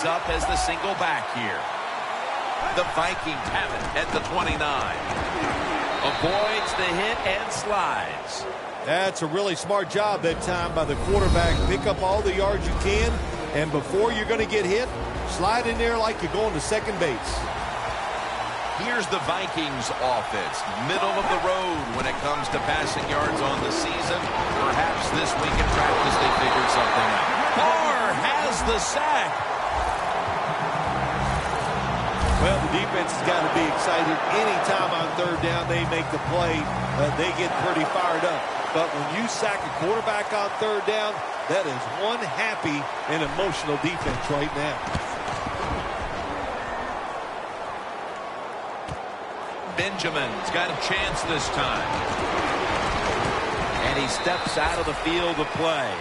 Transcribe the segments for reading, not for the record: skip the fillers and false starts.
Up as the single back here. The Vikings have it at the 29. Avoids the hit and slides. That's a really smart job that time by the quarterback. Pick up all the yards you can, and before you're going to get hit, slide in there like you're going to second base. Here's the Vikings offense. Middle of the road when it comes to passing yards on the season. Perhaps this week in practice they figured something out. Barr has the sack. Well, the defense has got to be excited. Anytime on third down they make the play, they get pretty fired up. But when you sack a quarterback on third down, that is one happy and emotional defense right now. Benjamin's got a chance this time. And he steps out of the field of play.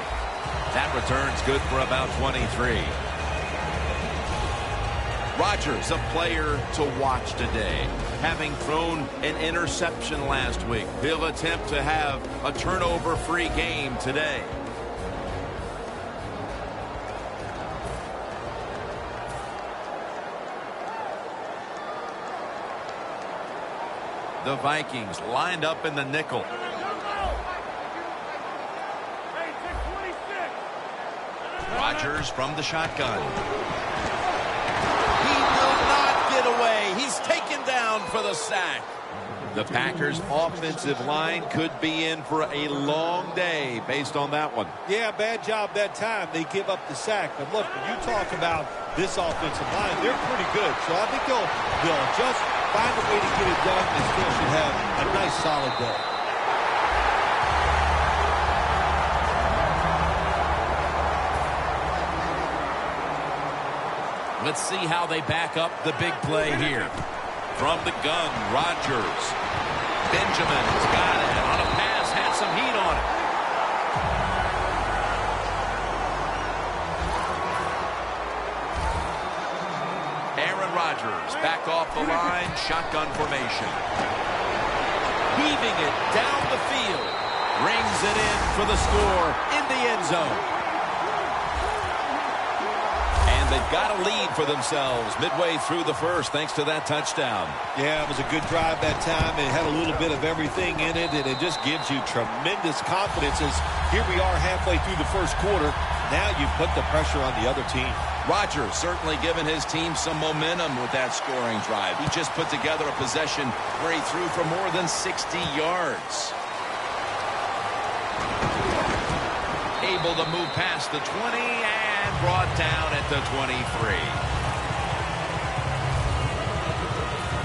That return's good for about 23. Rodgers, a player to watch today. Having thrown an interception last week, he'll attempt to have a turnover-free game today. The Vikings lined up in the nickel. Rodgers from the shotgun. Away. He's taken down for the sack. The Packers' offensive line could be in for a long day based on that one. Yeah, bad job that time. They give up the sack. But look, when you talk about this offensive line, they're pretty good. So I think they'll just find a way to get it done. They still should have a nice, solid day. Let's see how they back up the big play here. From the gun, Rodgers. Benjamin's got it. On a pass, had some heat on it. Aaron Rodgers back off the line, shotgun formation. Heaving it down the field. Rings it in for the score in the end zone. They've got a lead for themselves midway through the first thanks to that touchdown. Yeah, it was a good drive that time. It had a little bit of everything in it, and it just gives you tremendous confidence as here we are halfway through the first quarter. Now you put the pressure on the other team. Rodgers certainly given his team some momentum with that scoring drive. He just put together a possession where he threw for more than 60 yards. Able to move past the 20 and brought down at the 23.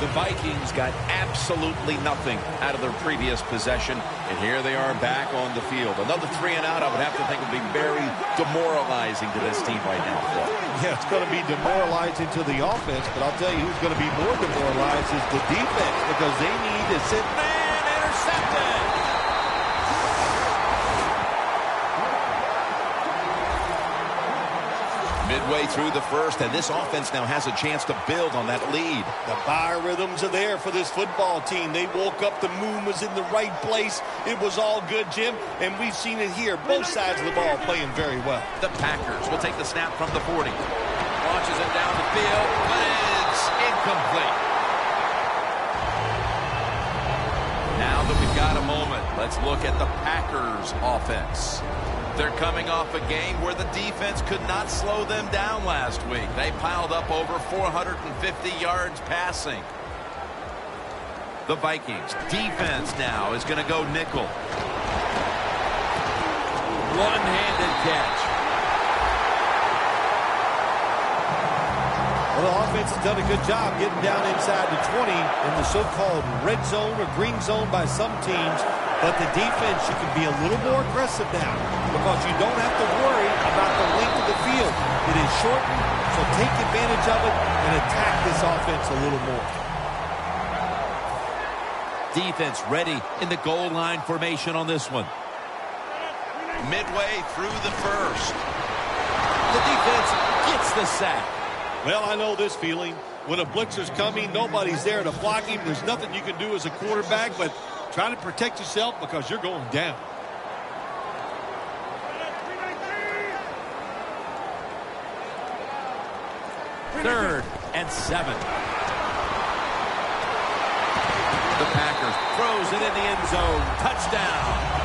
The Vikings got absolutely nothing out of their previous possession, and here they are back on the field. Another 3 and out, I would have to think, would be very demoralizing to this team right now. Yeah, it's going to be demoralizing to the offense, but I'll tell you who's going to be more demoralized is the defense because they need to sit. Man, intercepted! Midway through the first, and this offense now has a chance to build on that lead. The biorhythms are there for this football team. They woke up, the moon was in the right place. It was all good, Jim, and we've seen it here. Both sides of the ball playing very well. The Packers will take the snap from the 40. Launches it down the field, but it's incomplete. Now that we've got a moment, let's look at the Packers offense. They're coming off a game where the defense could not slow them down last week. They piled up over 450 yards passing. The Vikings defense now is going to go nickel. One-handed catch. Well, the offense has done a good job getting down inside the 20 in the so-called red zone or green zone by some teams. But the defense, you can be a little more aggressive now because you don't have to worry about the length of the field. It is shortened, so take advantage of it and attack this offense a little more. Defense ready in the goal line formation on this one. Midway through the first. The defense gets the sack. Well, I know this feeling. When a blitzer's coming, nobody's there to block him. There's nothing you can do as a quarterback, but try to protect yourself because you're going down. 3rd and 7. The Packers throws it in the end zone. Touchdown.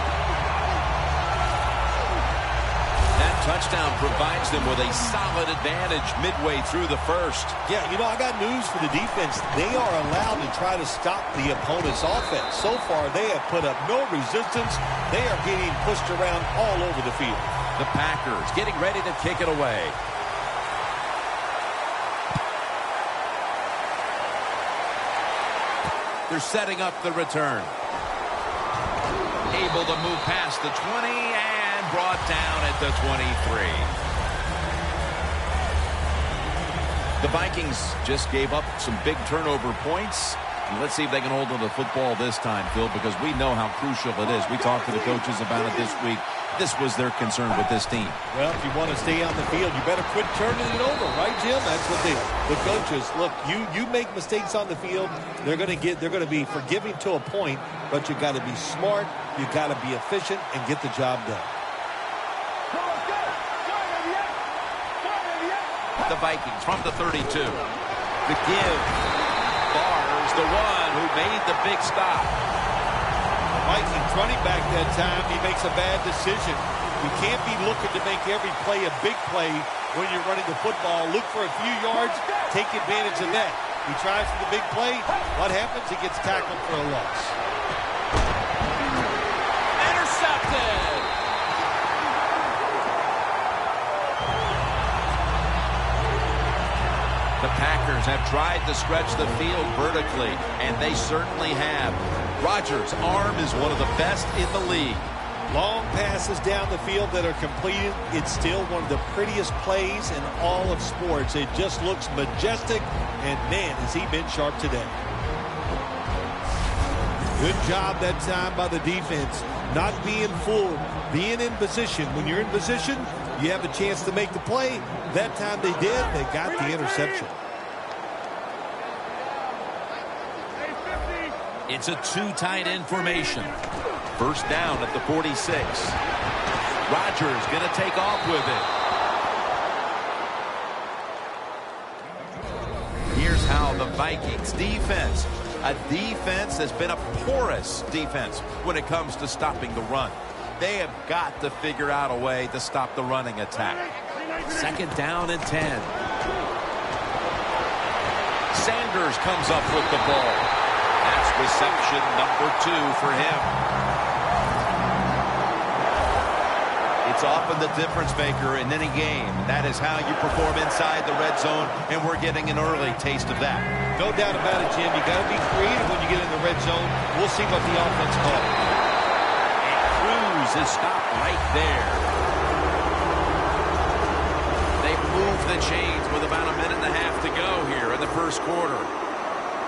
That touchdown provides them with a solid advantage midway through the first. Yeah, you know, I got news for the defense. They are allowed to try to stop the opponent's offense. So far, they have put up no resistance. They are getting pushed around all over the field. The Packers getting ready to kick it away. They're setting up the return. Able to move past the 20 and brought down at the 23. The Vikings just gave up some big turnover points. And let's see if they can hold on to the football this time, Phil, because we know how crucial it is. We talked to the coaches about it this week. This was their concern with this team. Well, if you want to stay on the field, you better quit turning it over, right, Jim? That's what the coaches look. You make mistakes on the field, they're going to be forgiving to a point, but you got to be smart, you got to be efficient, and get the job done. The Vikings from the 32. The give. Barr's the one who made the big stop. Vikings running back that time, he makes a bad decision. You can't be looking to make every play a big play when you're running the football. Look for a few yards, take advantage of that. He tries for the big play. What happens? He gets tackled for a loss. Intercepted! The Packers have tried to stretch the field vertically, and they certainly have. Rodgers' arm is one of the best in the league. Long passes down the field that are completed. It's still one of the prettiest plays in all of sports. It just looks majestic, and man, has he been sharp today. Good job that time by the defense. Not being fooled, being in position. When you're in position, you have a chance to make the play. That time they did. They got the interception. It's a two tight end formation. First down at the 46. Rodgers going to take off with it. Here's how the Vikings defense, a defense that's been a porous defense when it comes to stopping the run. They have got to figure out a way to stop the running attack. 2nd down and 10. Sanders comes up with the ball. That's reception number 2 for him. It's often the difference maker in any game. That is how you perform inside the red zone, and we're getting an early taste of that. No doubt about it, Jim. You got to be creative when you get in the red zone. We'll see what the offense calls. And Cruz is stopped right there. They've moved the chains with about a minute and a half to go here in the first quarter.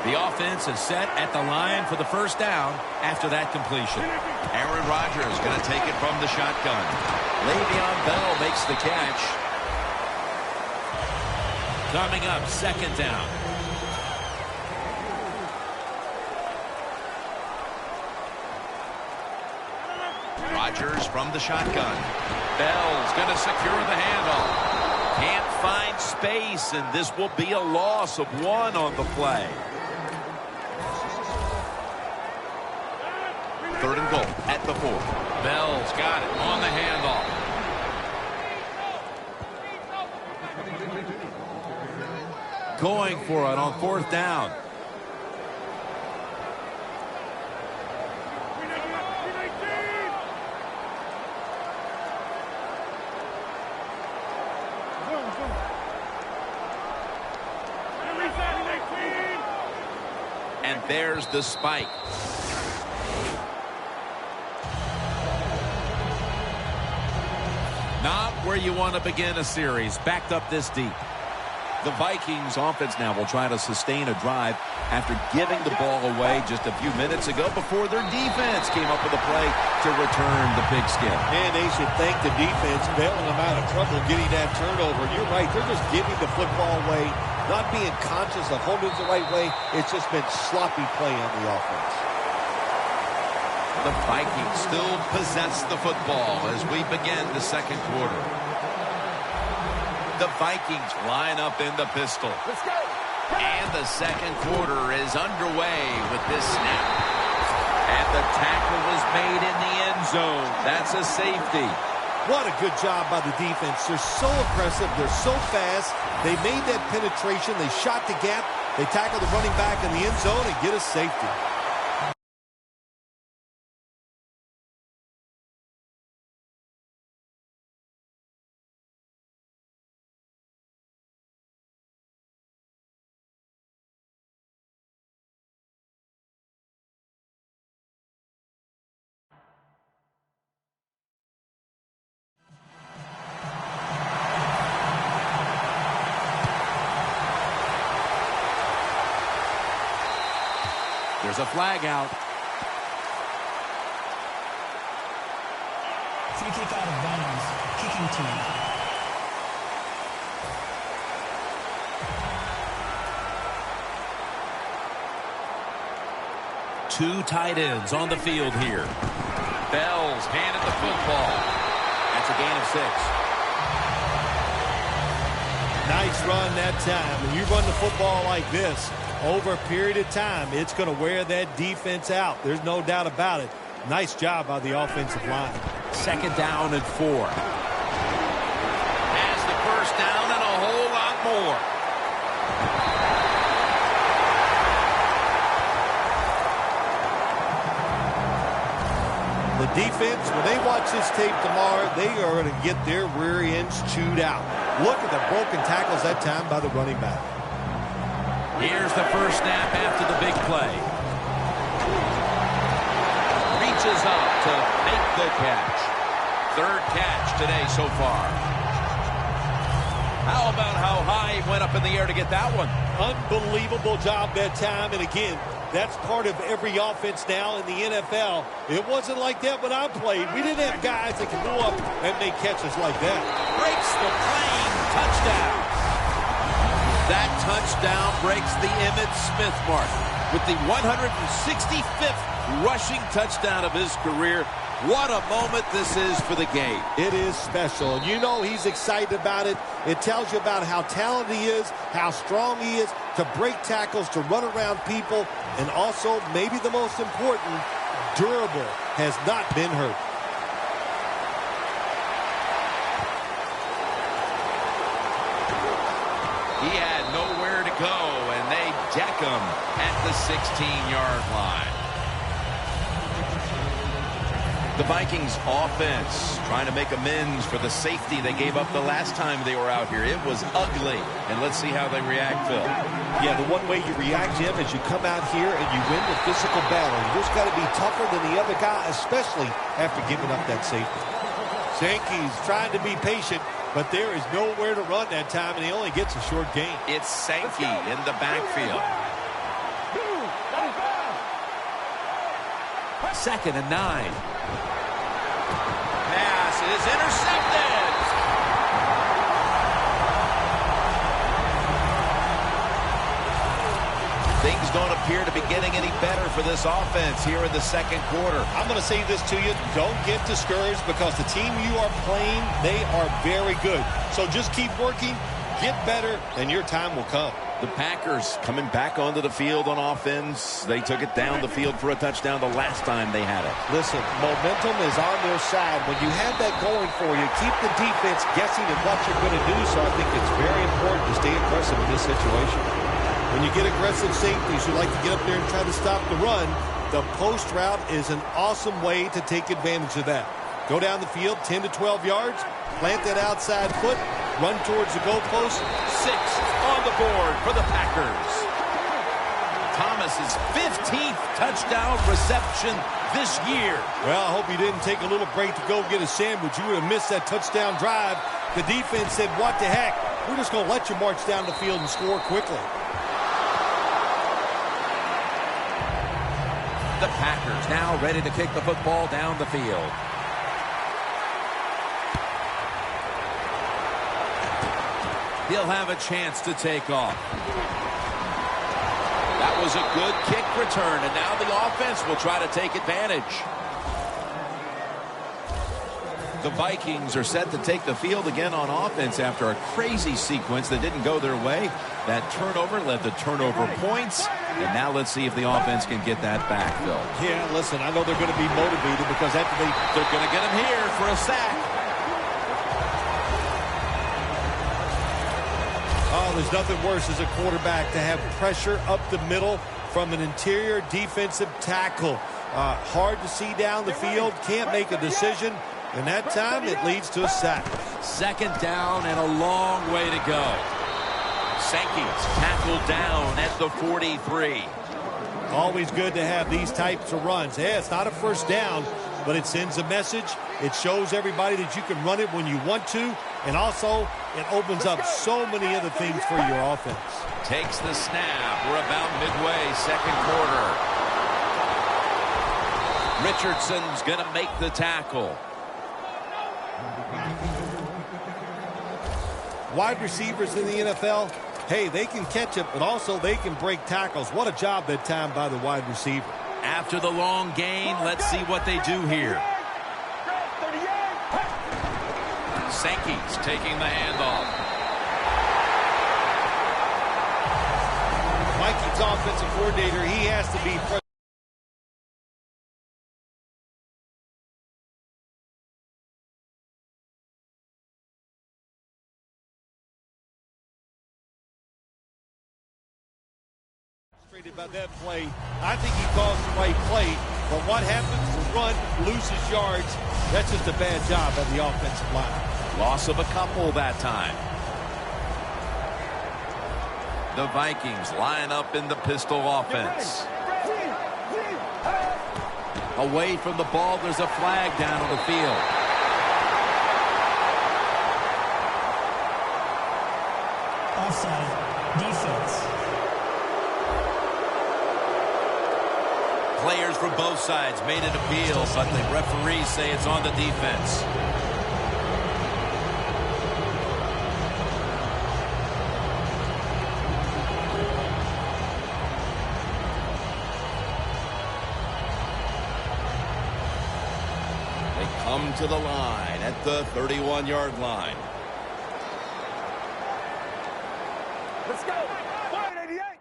The offense is set at the line for the first down after that completion. Aaron Rodgers going to take it from the shotgun. Le'Veon Bell makes the catch. Coming up, 2nd down. Rodgers from the shotgun. Bell's going to secure the handoff. Can't find space, and this will be a loss of 1 on the play. 3rd and goal at the 4. Bell's got it on the handoff. Going for it on 4th down. And there's the spike. Not where you want to begin a series, backed up this deep. The Vikings offense now will try to sustain a drive after giving the ball away just a few minutes ago before their defense came up with a play to return the pigskin. And they should thank the defense, bailing them out of trouble getting that turnover. You're right, they're just giving the football away, not being conscious of holding it the right way. It's just been sloppy play on the offense. The Vikings still possess the football as we begin the second quarter. The Vikings line up in the pistol. Let's go. And the second quarter is underway with this snap. And the tackle was made in the end zone. That's a safety. What a good job by the defense. They're so aggressive. They're so fast. They made that penetration. They shot the gap. They tackled the running back in the end zone and get a safety. There's a flag out. Free kick out of bounds. Kicking team. Two tight ends on the field here. Bell's handed the football. That's a gain of 6. Nice run that time. When you run the football like this, over a period of time, it's going to wear that defense out. There's no doubt about it. Nice job by the offensive line. 2nd down and 4. Has the first down and a whole lot more. The defense, when they watch this tape tomorrow, they are going to get their rear ends chewed out. Look at the broken tackles that time by the running back. Here's the first snap after the big play. Reaches up to make the catch. 3rd catch today so far. How about how high he went up in the air to get that one? Unbelievable job that time. And again, that's part of every offense now in the NFL. It wasn't like that when I played. We didn't have guys that could go up and make catches like that. Breaks the plane. Touchdown. That touchdown breaks the Emmitt Smith mark with the 165th rushing touchdown of his career. What a moment this is for the game. It is special. And you know he's excited about it. It tells you about how talented he is, how strong he is to break tackles, to run around people, and also, maybe the most important, durable, has not been hurt. He had nowhere to go, and they deck him at the 16-yard line. The Vikings offense trying to make amends for the safety they gave up the last time they were out here. It was ugly, and let's see how they react, Phil. Yeah, the one way you react, Jim, is you come out here and you win the physical battle. You just got to be tougher than the other guy, especially after giving up that safety. Sankey's trying to be patient, but there is nowhere to run that time, and he only gets a short gain. It's Sankey in the backfield. 2nd and 9. Pass is intercepted. Things don't appear to be getting any better for this offense here in the second quarter. I'm going to say this to you. Don't get discouraged because the team you are playing, they are very good. So just keep working, get better, and your time will come. The Packers coming back onto the field on offense. They took it down the field for a touchdown the last time they had it. Listen, momentum is on their side. When you have that going for you, keep the defense guessing at what you're going to do. So I think it's very important to stay aggressive in this situation. When you get aggressive safeties, you like to get up there and try to stop the run. The post route is an awesome way to take advantage of that. Go down the field 10 to 12 yards, plant that outside foot, run towards the goalpost. 6 on the board for the Packers. Thomas's 15th touchdown reception this year. Well, I hope he didn't take a little break to go get a sandwich. You would have missed that touchdown drive. The defense said, what the heck? We're just going to let you march down the field and score quickly. The Packers now ready to kick the football down the field. He'll have a chance to take off. That was a good kick return, and now the offense will try to take advantage. The Vikings are set to take the field again on offense after a crazy sequence that didn't go their way. That turnover led to turnover points. And now let's see if the offense can get that back, Phil. Yeah, listen, I know they're going to be motivated because after they're going to get him here for a sack. Oh, there's nothing worse as a quarterback to have pressure up the middle from an interior defensive tackle. Hard to see down the field, can't make a decision, and that time it leads to a sack. Second down and a long way to go. Sankey's tackled down at the 43. Always good to have these types of runs. Yeah, it's not a first down, but it sends a message. It shows everybody that you can run it when you want to, and also it opens up so many other things for your offense. Takes the snap. We're about midway, second quarter. Richardson's going to make the tackle. Wide receivers in the NFL, hey, they can catch it, but also they can break tackles. What a job that time by the wide receiver. After the long gain, let's see what they do here. Sankey's taking the handoff. Vikings offensive coordinator, he has to be frustrated by that play. I think he calls the right play, but what happens? The run loses yards. That's just a bad job by the offensive line. Loss of a couple that time. The Vikings line up in the pistol offense. Away from the ball, there's a flag down on the field. Offside. Defense. Players from both sides made an appeal, but the referees say it's on the defense. They come to the line at the 31-yard line. Let's go. 188.